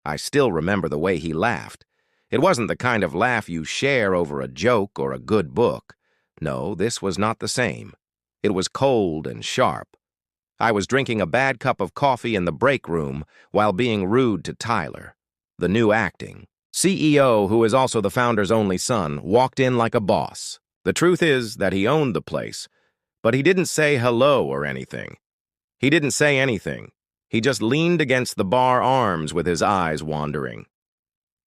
I still remember the way he laughed. It wasn't the kind of laugh you share over a joke or a good book. No, this was not the same. It was cold and sharp. I was drinking a bad cup of coffee in the break room while being rude to Tyler. The new acting CEO, who is also the founder's only son, walked in like a boss. The truth is that he owned the place, but he didn't say hello or anything. He didn't say anything. He just leaned against the bar arms with his eyes wandering.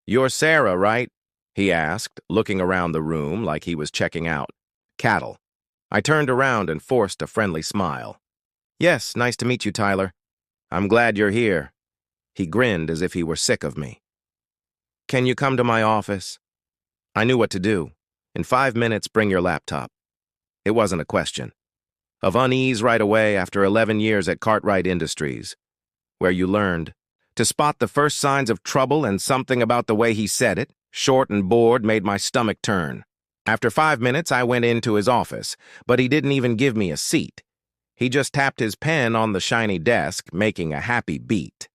"You're Sarah, right?" he asked, looking around the room like he was checking out cattle. I turned around and forced a friendly smile. "Yes, nice to meet you, Tyler. I'm glad you're here." He grinned as if he were sick of me. "Can you come to my office?" I knew what to do. In 5 minutes, bring your laptop. It wasn't a question. Of unease right away after 11 years at Cartwright Industries, where you learned to spot the first signs of trouble, and something about the way he said it, short and bored, made my stomach turn. After 5 minutes, I went into his office, but he didn't even give me a seat. He just tapped his pen on the shiny desk, making a happy beat.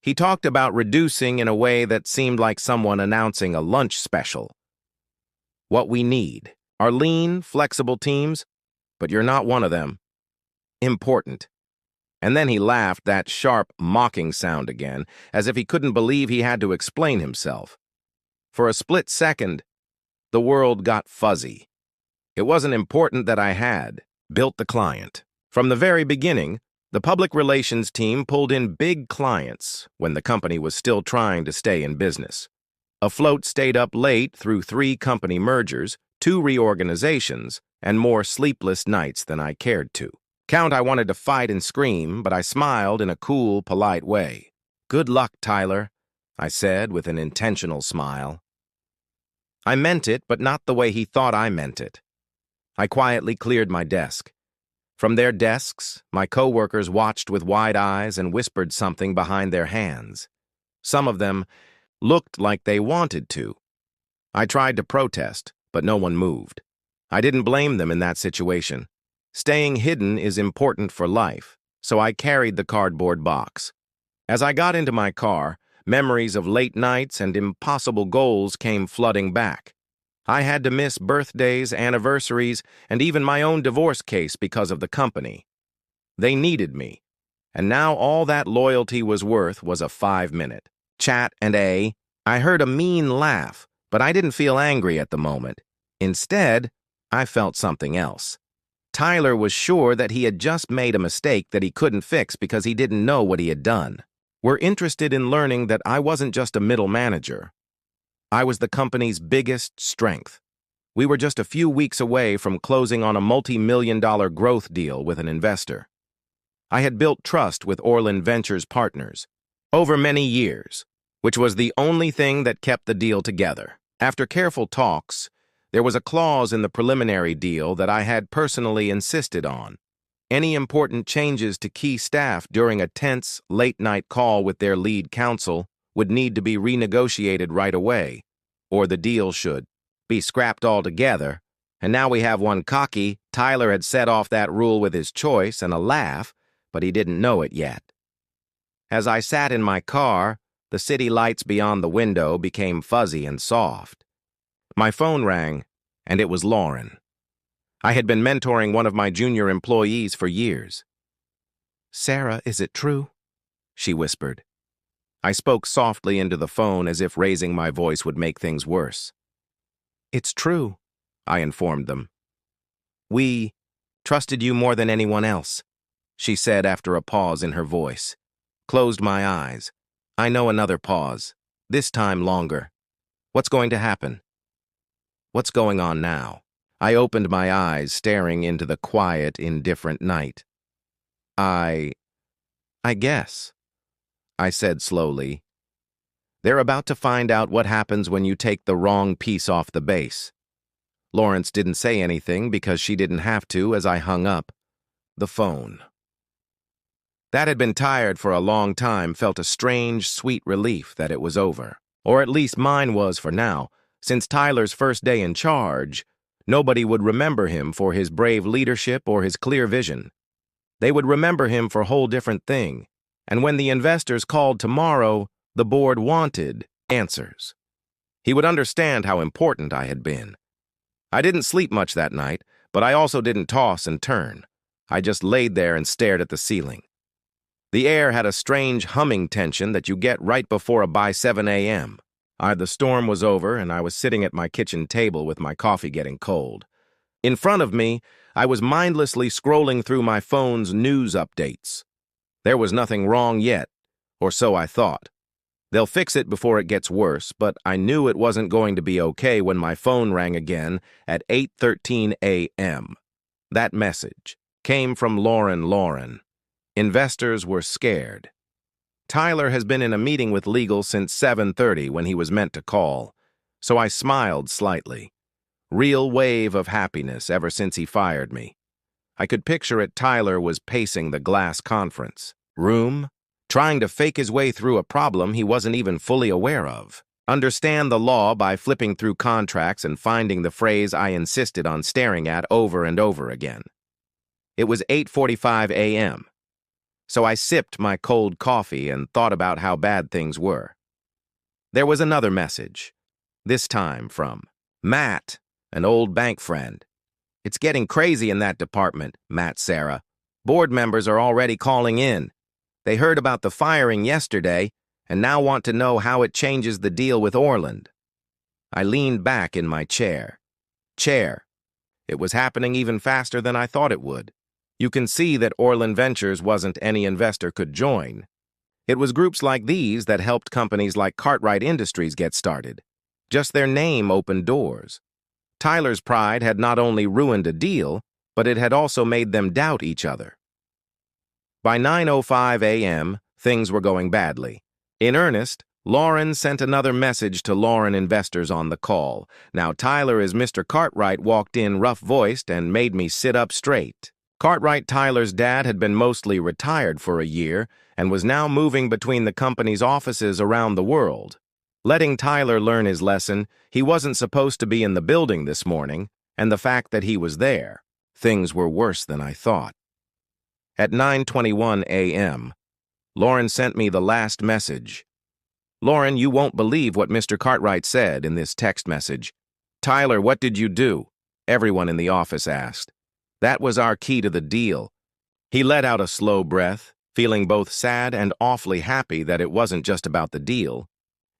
He talked about reducing in a way that seemed like someone announcing a lunch special. "What we need are lean, flexible teams, but you're not one of them. Important." And then he laughed, that sharp, mocking sound again, as if he couldn't believe he had to explain himself. For a split second, the world got fuzzy. It wasn't important that I had built the client. From the very beginning, the public relations team pulled in big clients when the company was still trying to stay in business. Afloat stayed up late through 3 company mergers, 2 reorganizations, and more sleepless nights than I cared to count. I wanted to fight and scream, but I smiled in a cool, polite way. "Good luck, Tyler," I said with an intentional smile. I meant it, but not the way he thought I meant it. I quietly cleared my desk. From their desks, my coworkers watched with wide eyes and whispered something behind their hands. Some of them looked like they wanted to. I tried to protest, but no one moved. I didn't blame them in that situation. Staying hidden is important for life, so I carried the cardboard box. As I got into my car, memories of late nights and impossible goals came flooding back. I had to miss birthdays, anniversaries, and even my own divorce case because of the company. They needed me, and now all that loyalty was worth was a 5-minute chat and I heard a mean laugh, but I didn't feel angry at the moment. Instead, I felt something else. Tyler was sure that he had just made a mistake that he couldn't fix because he didn't know what he had done. We're interested in learning that I wasn't just a middle manager. I was the company's biggest strength. We were just a few weeks away from closing on a multi-million-dollar growth deal with an investor. I had built trust with Orland Ventures partners over many years, which was the only thing that kept the deal together. After careful talks, there was a clause in the preliminary deal that I had personally insisted on. Any important changes to key staff during a tense, late-night call with their lead counsel would need to be renegotiated right away, or the deal should be scrapped altogether. And now we have one cocky. Tyler had set off that rule with his choice and a laugh, but he didn't know it yet. As I sat in my car, the city lights beyond the window became fuzzy and soft. My phone rang, and it was Lauren. I had been mentoring one of my junior employees for years. "Sarah, is it true?" she whispered. I spoke softly into the phone as if raising my voice would make things worse. "It's true," I informed them. "We trusted you more than anyone else," she said after a pause in her voice. Closed my eyes. I know another pause, this time longer. What's going to happen? What's going on now? I opened my eyes, staring into the quiet, indifferent night. I guess, I said slowly. They're about to find out what happens when you take the wrong piece off the base. Lawrence didn't say anything because she didn't have to as I hung up the phone. That had been tired for a long time, felt a strange, sweet relief that it was over. Or at least mine was for now. Since Tyler's first day in charge, nobody would remember him for his brave leadership or his clear vision. They would remember him for a whole different thing. And when the investors called tomorrow, The board wanted answers. He would understand how important I had been. I didn't sleep much that night, but I also didn't toss and turn. I just laid there and stared at the ceiling. The air had a strange humming tension that you get right before by 7 a.m. The storm was over, and I was sitting at my kitchen table with my coffee getting cold. In front of me, I was mindlessly scrolling through my phone's news updates. There was nothing wrong yet, or so I thought. They'll fix it before it gets worse, but I knew it wasn't going to be okay when my phone rang again at 8:13 a.m. That message came from Lauren. Investors were scared. Tyler has been in a meeting with legal since 7:30 when he was meant to call, so I smiled slightly. Real wave of happiness ever since he fired me. I could picture it. Tyler was pacing the glass conference room, trying to fake his way through a problem he wasn't even fully aware of. Understand the law by flipping through contracts and finding the phrase I insisted on staring at over and over again. It was 8:45 a.m., so I sipped my cold coffee and thought about how bad things were. There was another message, this time from Matt, an old bank friend. "It's getting crazy in that department, Matt Sarah. Board members are already calling in. They heard about the firing yesterday and now want to know how it changes the deal with Orland." I leaned back in my chair. It was happening even faster than I thought it would. You can see that Orland Ventures wasn't any investor could join. It was groups like these that helped companies like Cartwright Industries get started. Just their name opened doors. Tyler's pride had not only ruined a deal, but it had also made them doubt each other. By 9:05 a.m., things were going badly. In earnest, Lauren sent another message to Lauren investors on the call. Now Tyler as Mr. Cartwright walked in rough-voiced and made me sit up straight. Cartwright, Tyler's dad, had been mostly retired for a year and was now moving between the company's offices around the world. Letting Tyler learn his lesson, he wasn't supposed to be in the building this morning, and the fact that he was there, things were worse than I thought. At 9:21 a.m., Lauren sent me the last message. "Lauren, you won't believe what Mr. Cartwright said in this text message." "Tyler, what did you do?" everyone in the office asked. "That was our key to the deal." He let out a slow breath, feeling both sad and awfully happy that it wasn't just about the deal.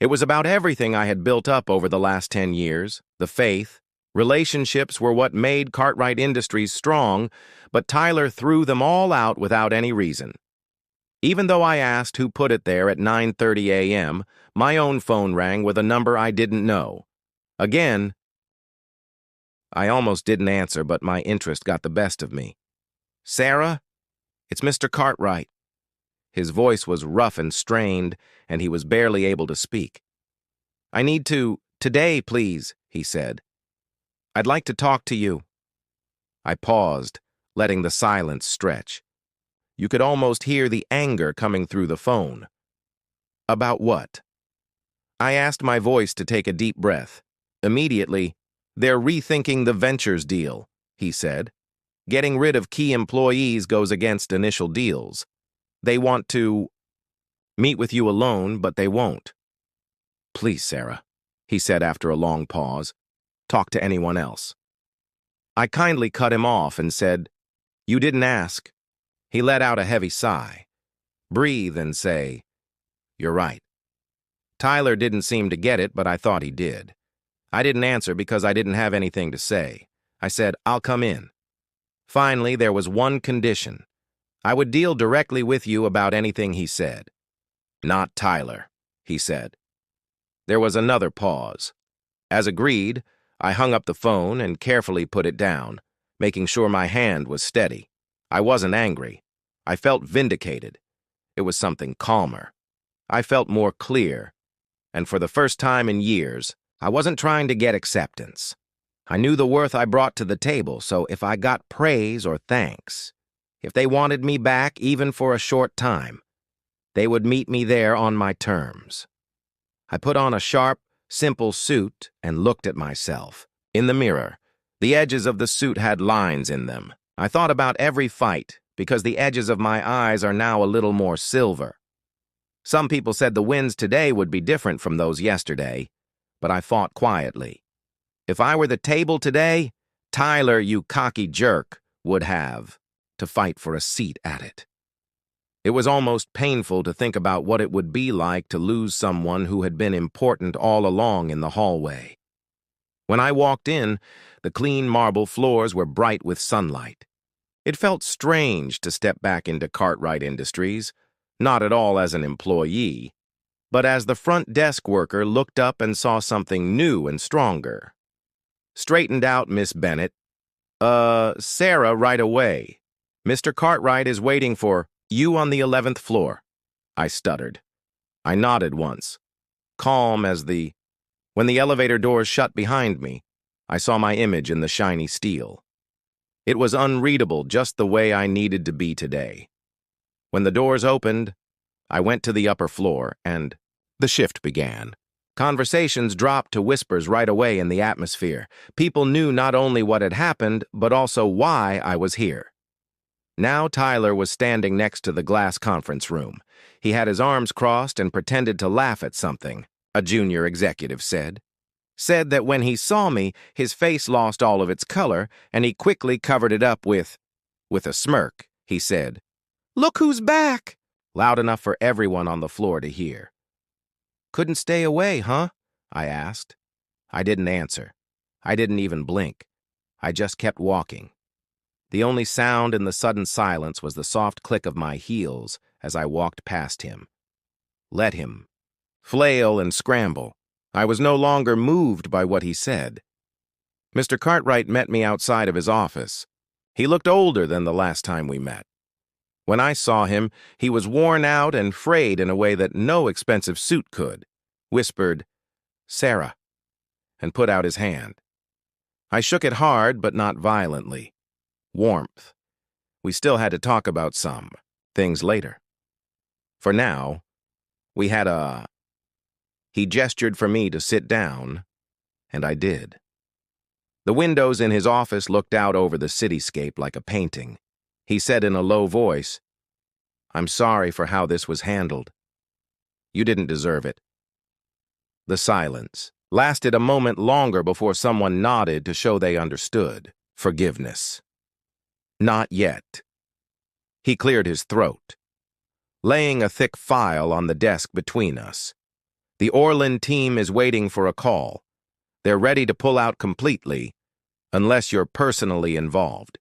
It was about everything I had built up over the last 10 years, the faith. Relationships were what made Cartwright Industries strong, but Tyler threw them all out without any reason. Even though I asked who put it there at 9:30 a.m., my own phone rang with a number I didn't know. Again, I almost didn't answer, but my interest got the best of me. "Sarah? It's Mr. Cartwright." His voice was rough and strained, and he was barely able to speak. "I need to, today, please," he said. "I'd like to talk to you." I paused, letting the silence stretch. You could almost hear the anger coming through the phone. "About what?" I asked my voice to take a deep breath. Immediately, "They're rethinking the ventures deal," he said. "Getting rid of key employees goes against initial deals. They want to meet with you alone, but they won't." "Please, Sarah," he said after a long pause. "Talk to anyone else." I kindly cut him off and said, "You didn't ask." He let out a heavy sigh. "Breathe and say, 'You're right.'" Tyler didn't seem to get it, but I thought he did. I didn't answer because I didn't have anything to say. I said, "I'll come in." Finally, there was one condition. I would deal directly with you about anything he said. "Not Tyler," he said. There was another pause. As agreed, I hung up the phone and carefully put it down, making sure my hand was steady. I wasn't angry. I felt vindicated. It was something calmer. I felt more clear. And for the first time in years, I wasn't trying to get acceptance. I knew the worth I brought to the table, so if I got praise or thanks, if they wanted me back even for a short time, they would meet me there on my terms. I put on a sharp, simple suit and looked at myself. In the mirror, the edges of the suit had lines in them. I thought about every fight, because the edges of my eyes are now a little more silver. Some people said the wins today would be different from those yesterday, but I fought quietly. If I were the table today, Tyler, you cocky jerk, would have to fight for a seat at it. It was almost painful to think about what it would be like to lose someone who had been important all along in the hallway. When I walked in, the clean marble floors were bright with sunlight. It felt strange to step back into Cartwright Industries, not at all as an employee, but as the front desk worker looked up and saw something new and stronger. Straightened out, Miss Bennett. Sarah, right away. Mr. Cartwright is waiting for you on the 11th floor. I stuttered. I nodded once, calm as When the elevator doors shut behind me, I saw my image in the shiny steel. It was unreadable, just the way I needed to be today. When the doors opened, I went to the upper floor, and the shift began. Conversations dropped to whispers right away in the atmosphere. People knew not only what had happened, but also why I was here. Now Tyler was standing next to the glass conference room. He had his arms crossed and pretended to laugh at something, a junior executive said. Said that when he saw me, his face lost all of its color, and he quickly covered it up with a smirk. He said, "Look who's back!" loud enough for everyone on the floor to hear. "Couldn't stay away, huh?" I asked. I didn't answer. I didn't even blink. I just kept walking. The only sound in the sudden silence was the soft click of my heels as I walked past him. Let him flail and scramble. I was no longer moved by what he said. Mr. Cartwright met me outside of his office. He looked older than the last time we met. When I saw him, he was worn out and frayed in a way that no expensive suit could. Whispered, "Sarah," and put out his hand. I shook it hard, but not violently. Warmth. We still had to talk about some things later. For now, we had He gestured for me to sit down, and I did. The windows in his office looked out over the cityscape like a painting. He said in a low voice, "I'm sorry for how this was handled. You didn't deserve it." The silence lasted a moment longer before someone nodded to show they understood. Forgiveness. Not yet. He cleared his throat, laying a thick file on the desk between us. The Orland team is waiting for a call. They're ready to pull out completely, unless you're personally involved.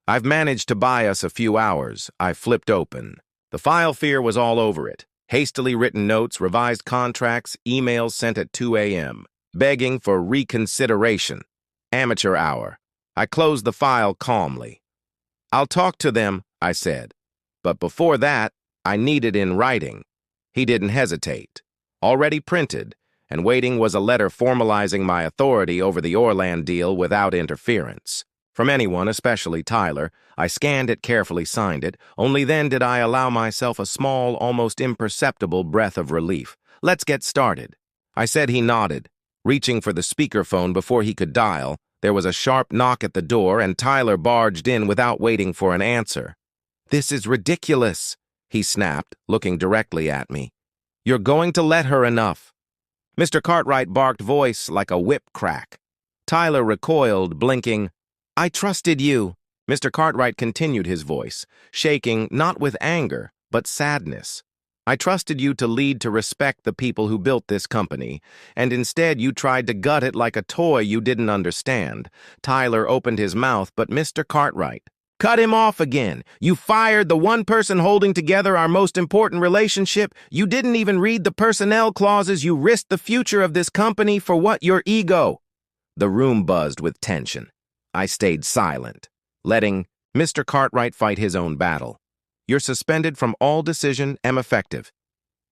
I've managed to buy us a few hours. I flipped open. The file fear was all over it. Hastily written notes, revised contracts, emails sent at 2 a.m., begging for reconsideration. Amateur hour. I closed the file calmly. "I'll talk to them," I said. "But before that, I need it in writing." He didn't hesitate. Already printed, and waiting was a letter formalizing my authority over the Orland deal without interference. From anyone, especially Tyler, I scanned it, carefully signed it. Only then did I allow myself a small, almost imperceptible breath of relief. "Let's get started." I said. He nodded. Reaching for the speakerphone before he could dial, there was a sharp knock at the door, and Tyler barged in without waiting for an answer. "This is ridiculous," he snapped, looking directly at me. "You're going to let her enough." Mr. Cartwright barked, voice like a whip crack. Tyler recoiled, blinking. "I trusted you." Mr. Cartwright continued, his voice, shaking not with anger, but sadness. "I trusted you to lead to respect the people who built this company, and instead you tried to gut it like a toy you didn't understand." Tyler opened his mouth, but Mr. Cartwright cut him off again. "You fired the one person holding together our most important relationship. You didn't even read the personnel clauses. You risked the future of this company for what? Your ego." The room buzzed with tension. I stayed silent, letting Mr. Cartwright fight his own battle. "You're suspended from all decision. Am effective."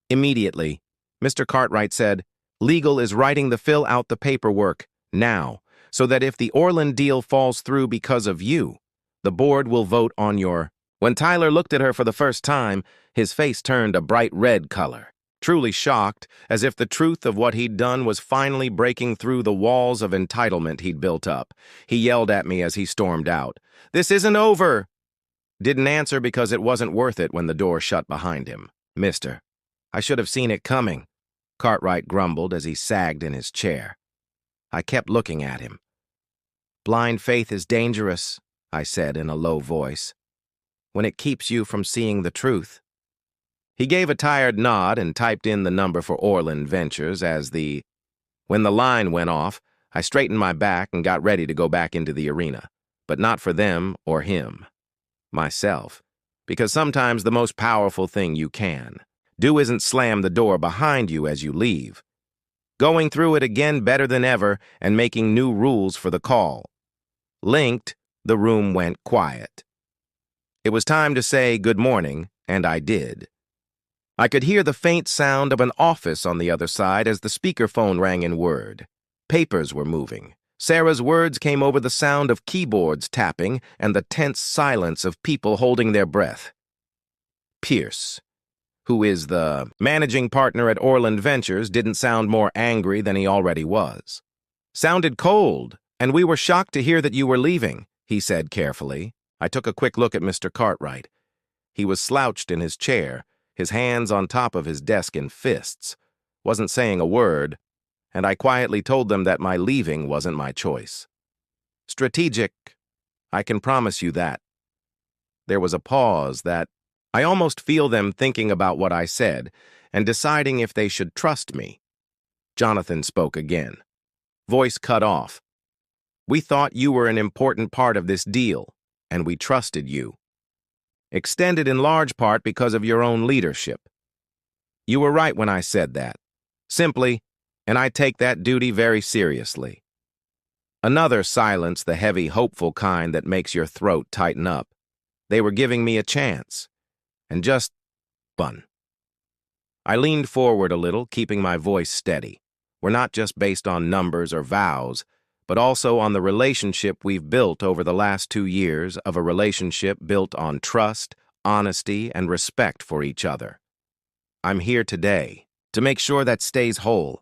Immediately, Mr. Cartwright said, "Legal is writing the fill out the paperwork now, so that if the Orland deal falls through because of you, the board will vote on your—" When Tyler looked at her for the first time, his face turned a bright red color. Truly shocked, as if the truth of what he'd done was finally breaking through the walls of entitlement he'd built up. He yelled at me as he stormed out, "This isn't over!" Didn't answer because it wasn't worth it when the door shut behind him. "Mister, I should have seen it coming, Cartwright grumbled as he sagged in his chair. I kept looking at him. Blind faith is dangerous, I said in a low voice, when it keeps you from seeing the truth. He gave a tired nod and typed in the number for Orland Ventures When the line went off, I straightened my back and got ready to go back into the arena, but not for them or him. Myself. Because sometimes the most powerful thing you can do isn't slam the door behind you as you leave. Going through it again better than ever and making new rules for the call. Linked, the room went quiet. It was time to say good morning, and I did. I could hear the faint sound of an office on the other side as the speakerphone rang in word. Papers were moving. Sarah's words came over the sound of keyboards tapping and the tense silence of people holding their breath. Pierce, who is the managing partner at Orland Ventures, didn't sound more angry than he already was. Sounded cold, and we were shocked to hear that you were leaving, he said carefully. I took a quick look at Mr. Cartwright. He was slouched in his chair, his hands on top of his desk in fists, wasn't saying a word, and I quietly told them that my leaving wasn't my choice. Strategic, I can promise you that. There was a pause that I almost feel them thinking about what I said and deciding if they should trust me. Jonathan spoke again. Voice cut off. We thought you were an important part of this deal, and we trusted you. Extended in large part because of your own leadership. You were right when I said that. Simply, and I take that duty very seriously. Another silence, the heavy, hopeful kind that makes your throat tighten up. They were giving me a chance. And just fun. I leaned forward a little, keeping my voice steady. We're not just based on numbers or vows, but also on the relationship we've built over the last 2 years of a relationship built on trust, honesty, and respect for each other. I'm here today to make sure that stays whole.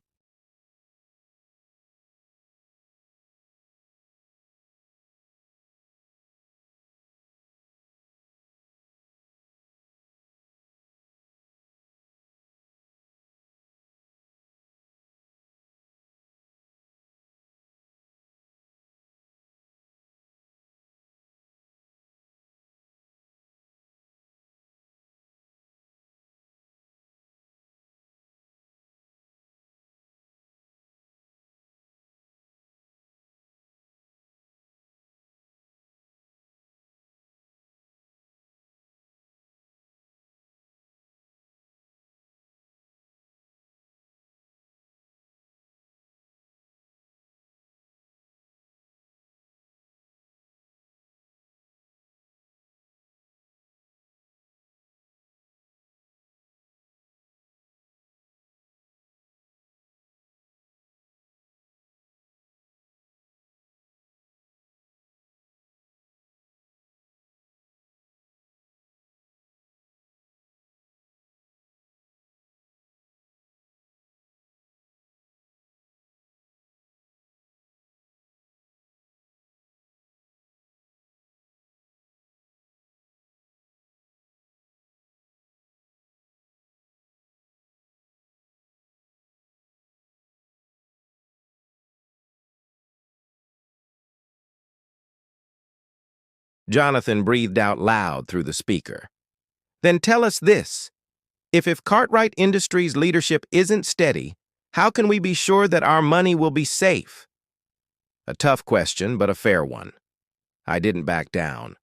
Jonathan breathed out loud through the speaker. Then tell us this. If Cartwright Industries' leadership isn't steady, how can we be sure that our money will be safe? A tough question, but a fair one. I didn't back down.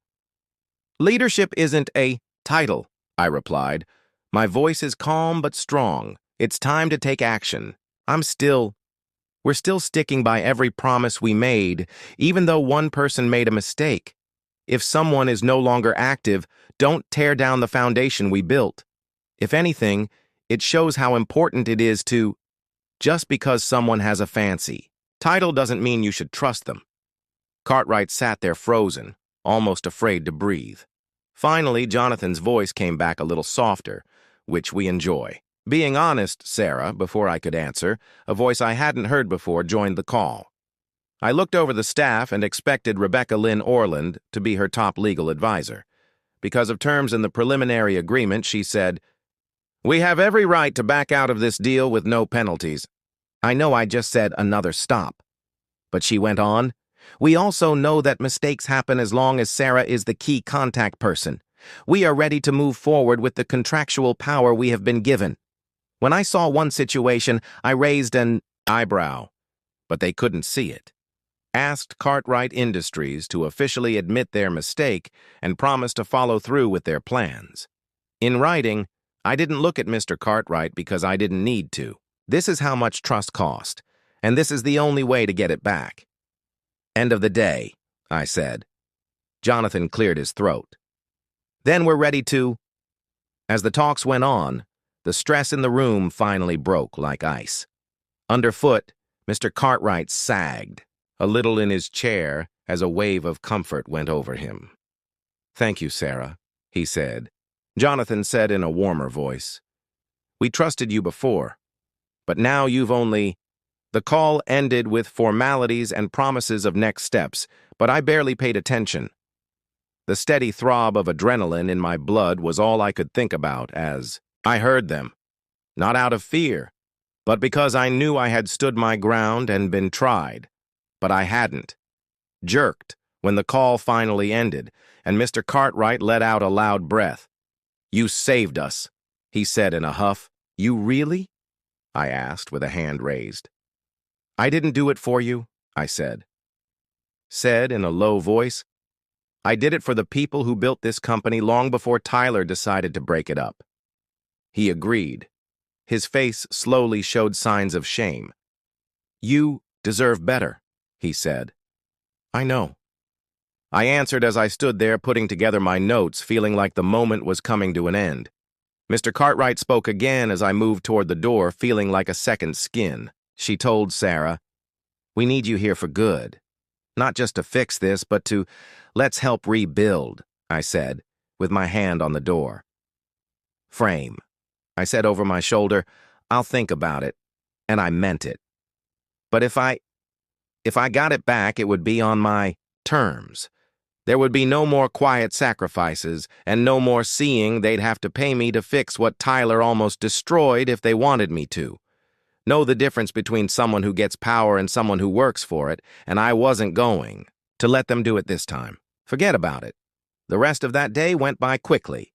Leadership isn't a title, I replied. My voice is calm but strong. It's time to take action. We're still sticking by every promise we made, even though one person made a mistake. If someone is no longer active, don't tear down the foundation we built. If anything, it shows how important it is to, just because someone has a fancy title doesn't mean you should trust them. Cartwright sat there frozen, almost afraid to breathe. Finally, Jonathan's voice came back a little softer, which we enjoy. Being honest, Sarah, before I could answer, a voice I hadn't heard before joined the call. I looked over the staff and expected Rebecca Lynn Orland to be her top legal advisor. Because of terms in the preliminary agreement, she said, We have every right to back out of this deal with no penalties. I know I just said another stop. But she went on, we also know that mistakes happen as long as Sarah is the key contact person. We are ready to move forward with the contractual power we have been given. When I saw one situation, I raised an eyebrow, but they couldn't see it. Asked Cartwright Industries to officially admit their mistake and promise to follow through with their plans. In writing, I didn't look at Mr. Cartwright because I didn't need to. This is how much trust cost, and this is the only way to get it back. End of the day, I said. Jonathan cleared his throat. Then we're ready to... As the talks went on, the stress in the room finally broke like ice. Underfoot, Mr. Cartwright sagged, a little in his chair as a wave of comfort went over him. Thank you, Sarah, he said. Jonathan said in a warmer voice. We trusted you before, but now you've only... The call ended with formalities and promises of next steps, but I barely paid attention. The steady throb of adrenaline in my blood was all I could think about as I heard them, not out of fear, but because I knew I had stood my ground and been tried. But I hadn't. Jerked when the call finally ended, and Mr. Cartwright let out a loud breath. You saved us, he said in a huff. You really? I asked with a hand raised. I didn't do it for you, I said. Said in a low voice, I did it for the people who built this company long before Tyler decided to break it up. He agreed. His face slowly showed signs of shame. You deserve better, he said. I know. I answered as I stood there putting together my notes, feeling like the moment was coming to an end. Mr. Cartwright spoke again as I moved toward the door, feeling like a second skin. She told Sarah, we need you here for good. Not just to fix this, but to let's help rebuild, I said, with my hand on the door. Frame. I said over my shoulder, I'll think about it, and I meant it. But if I got it back, it would be on my terms. There would be no more quiet sacrifices, and no more seeing they'd have to pay me to fix what Tyler almost destroyed if they wanted me to. Know the difference between someone who gets power and someone who works for it, and I wasn't going to let them do it this time. Forget about it. The rest of that day went by quickly.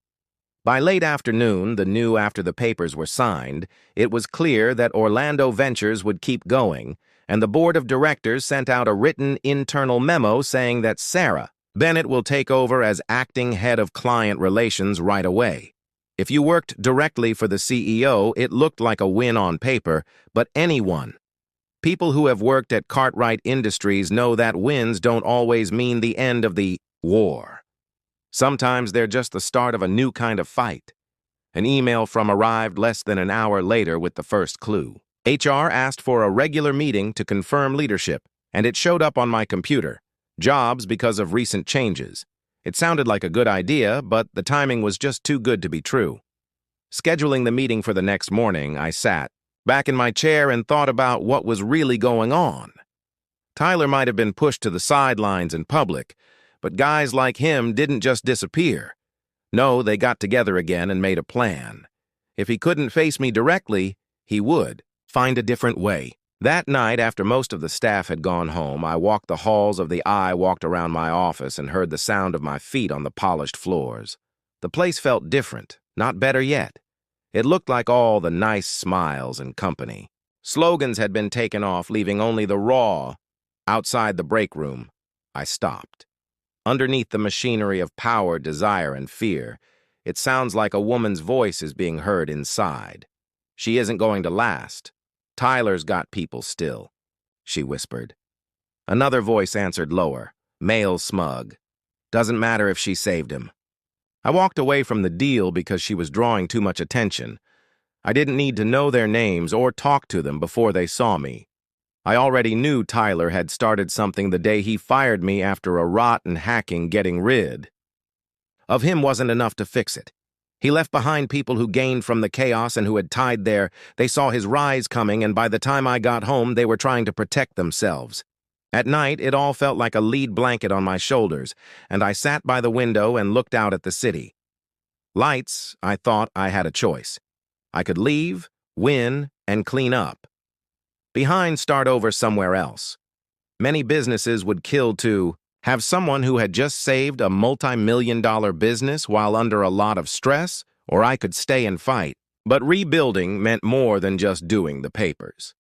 By late afternoon, the new after the papers were signed, it was clear that Orlando Ventures would keep going, and the board of directors sent out a written internal memo saying that Sarah Bennett will take over as acting head of client relations right away. If you worked directly for the CEO, it looked like a win on paper, but anyone. People who have worked at Cartwright Industries know that wins don't always mean the end of the war. Sometimes they're just the start of a new kind of fight. An email from arrived less than an hour later with the first clue. HR asked for a regular meeting to confirm leadership, and it showed up on my computer. Jobs because of recent changes. It sounded like a good idea, but the timing was just too good to be true. Scheduling the meeting for the next morning, I sat back in my chair and thought about what was really going on. Tyler might have been pushed to the sidelines in public, but guys like him didn't just disappear. No, they got together again and made a plan. If he couldn't face me directly, he would find a different way. That night, after most of the staff had gone home, I walked the halls of the I walked around my office and heard the sound of my feet on the polished floors. The place felt different, not better yet. It looked like all the nice smiles and company. Slogans had been taken off, leaving only the raw. Outside the break room, I stopped. Underneath the machinery of power, desire, and fear, it sounds like a woman's voice is being heard inside. She isn't going to last. Tyler's got people still, she whispered. Another voice answered lower, male smug. Doesn't matter if she saved him. I walked away from the deal because she was drawing too much attention. I didn't need to know their names or talk to them before they saw me. I already knew Tyler had started something the day he fired me after a rot and hacking getting rid of him wasn't enough to fix it. He left behind people who gained from the chaos and who had tied there. They saw his rise coming, and by the time I got home, they were trying to protect themselves. At night, it all felt like a lead blanket on my shoulders, and I sat by the window and looked out at the city. Lights, I thought I had a choice. I could leave, win, and clean up. Behind, start over somewhere else. Many businesses would kill to have someone who had just saved a multi-million-dollar business while under a lot of stress, or I could stay and fight. But rebuilding meant more than just doing the papers.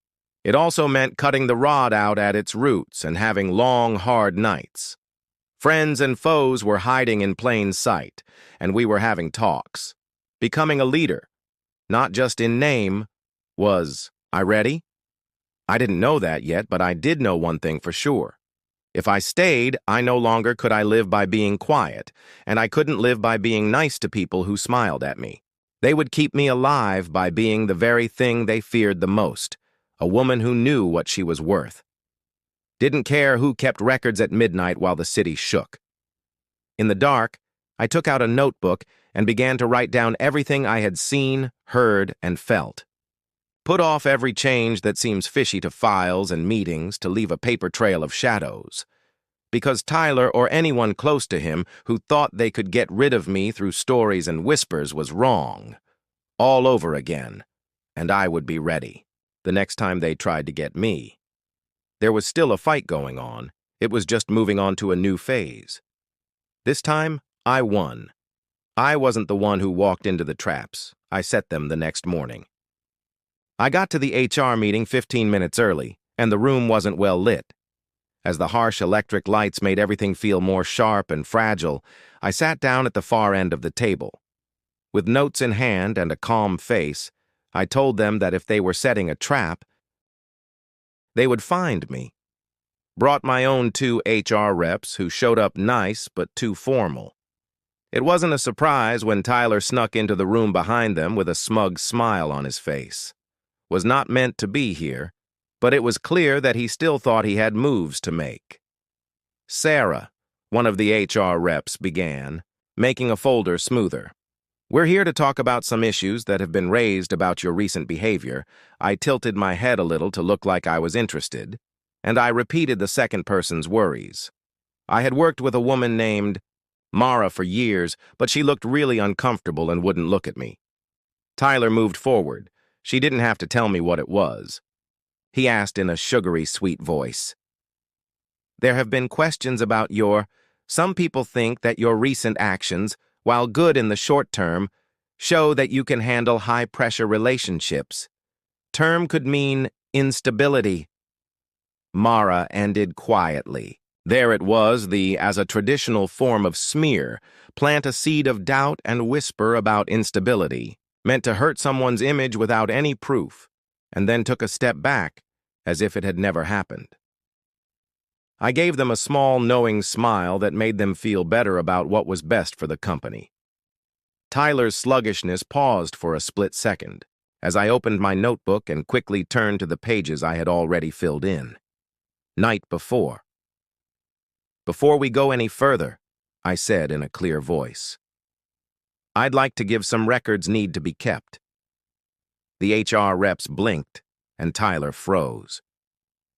It also meant cutting the rod out at its roots and having long, hard nights. Friends and foes were hiding in plain sight, and we were having talks. Becoming a leader, not just in name, was I ready? I didn't know that yet, but I did know one thing for sure. If I stayed, I no longer could I live by being quiet, and I couldn't live by being nice to people who smiled at me. They would keep me alive by being the very thing they feared the most, a woman who knew what she was worth. Didn't care who kept records at midnight while the city shook. In the dark, I took out a notebook and began to write down everything I had seen, heard, and felt. Put off every change that seems fishy to files and meetings to leave a paper trail of shadows. Because Tyler or anyone close to him who thought they could get rid of me through stories and whispers was wrong. All over again. And I would be ready, the next time they tried to get me. There was still a fight going on. It was just moving on to a new phase. This time, I won. I wasn't the one who walked into the traps. I set them the next morning. I got to the HR meeting 15 minutes early, and the room wasn't well lit. As the harsh electric lights made everything feel more sharp and fragile, I sat down at the far end of the table. With notes in hand and a calm face, I told them that if they were setting a trap, they would find me. Brought my own 2 HR reps who showed up nice but too formal. It wasn't a surprise when Tyler snuck into the room behind them with a smug smile on his face. Was not meant to be here, but it was clear that he still thought he had moves to make. Sarah, one of the HR reps, began, making a folder smoother. We're here to talk about some issues that have been raised about your recent behavior. I tilted my head a little to look like I was interested, and I repeated the second person's worries. I had worked with a woman named Mara for years, but she looked really uncomfortable and wouldn't look at me. Tyler moved forward. She didn't have to tell me what it was. He asked in a sugary, sweet voice. There have been questions about some people think that your recent actions, while good in the short term, show that you can handle high-pressure relationships. Term could mean instability. Mara ended quietly. There it was, as a traditional form of smear, plant a seed of doubt and whisper about instability, meant to hurt someone's image without any proof, and then took a step back, as if it had never happened. I gave them a small, knowing smile that made them feel better about what was best for the company. Tyler's sluggishness paused for a split second, as I opened my notebook and quickly turned to the pages I had already filled in. Night before. Before we go any further, I said in a clear voice, I'd like to give some records need to be kept. The HR reps blinked, and Tyler froze.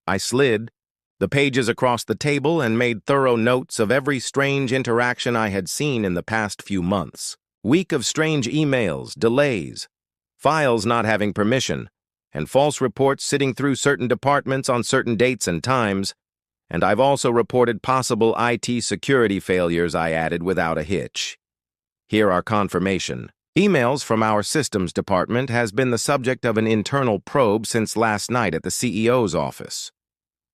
I slid the pages across the table and made thorough notes of every strange interaction I had seen in the past few months. Week of strange emails, delays, files not having permission, and false reports sitting through certain departments on certain dates and times, and I've also reported possible IT security failures, I added without a hitch. Here are confirmation. Emails from our systems department has been the subject of an internal probe since last night at the CEO's office.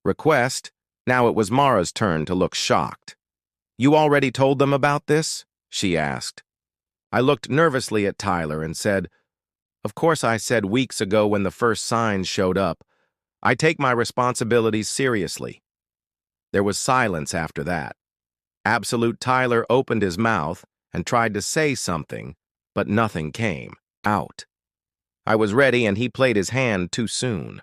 Request, now it was Mara's turn to look shocked. You already told them about this? She asked. I looked nervously at Tyler and said, Of course I said weeks ago when the first signs showed up. I take my responsibilities seriously. There was silence after that. Absolute Tyler opened his mouth and tried to say something, but nothing came out. I was ready and he played his hand too soon.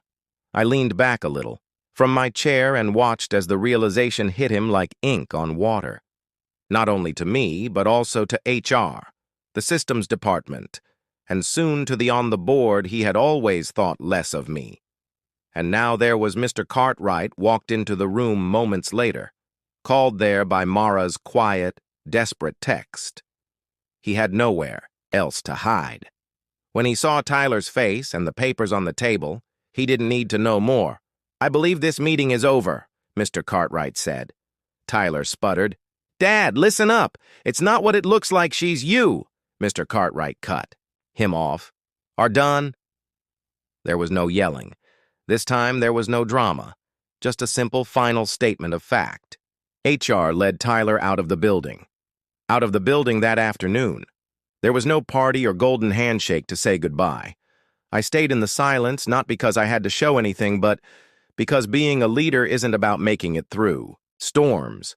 I leaned back a little from my chair and watched as the realization hit him like ink on water. Not only to me, but also to HR, the systems department, and soon to the on the board he had always thought less of me. And now there was Mr. Cartwright walked into the room moments later, called there by Mara's quiet, desperate text. He had nowhere else to hide. When he saw Tyler's face and the papers on the table, he didn't need to know more. "I believe this meeting is over," Mr. Cartwright said. Tyler sputtered. "Dad, listen up. It's not what it looks like, she's you." Mr. Cartwright cut him off. "Are done?" There was no yelling. This time there was no drama, just a simple final statement of fact. HR led Tyler out of the building. Out of the building that afternoon. There was no party or golden handshake to say goodbye. I stayed in the silence not because I had to show anything, but because being a leader isn't about making it through storms.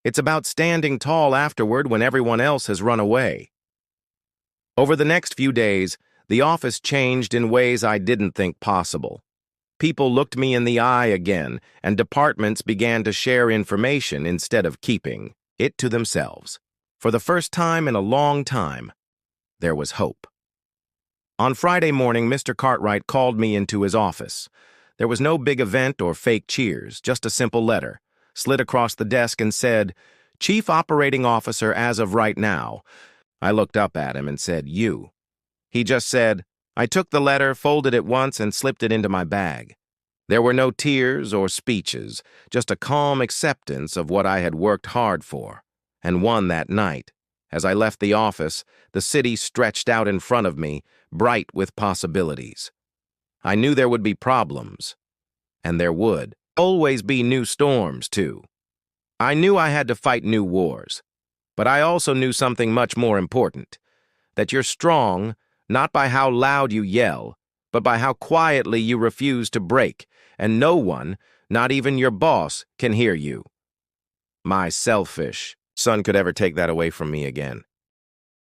It's about standing tall afterward when everyone else has run away. Over the next few days, the office changed in ways I didn't think possible. People looked me in the eye again, and departments began to share information instead of keeping it to themselves. For the first time in a long time, there was hope. On Friday morning, Mr. Cartwright called me into his office. There was no big event or fake cheers, just a simple letter, slid across the desk and said, "Chief Operating Officer as of right now." I looked up at him and said, "You." He just said, I took the letter, folded it once, and slipped it into my bag. There were no tears or speeches, just a calm acceptance of what I had worked hard for, and won that night. As I left the office, the city stretched out in front of me, bright with possibilities. I knew there would be problems, and there would always be new storms, too. I knew I had to fight new wars, but I also knew something much more important, that you're strong not by how loud you yell, but by how quietly you refuse to break, and no one, not even your boss, can hear you. My selfish son could ever take that away from me again.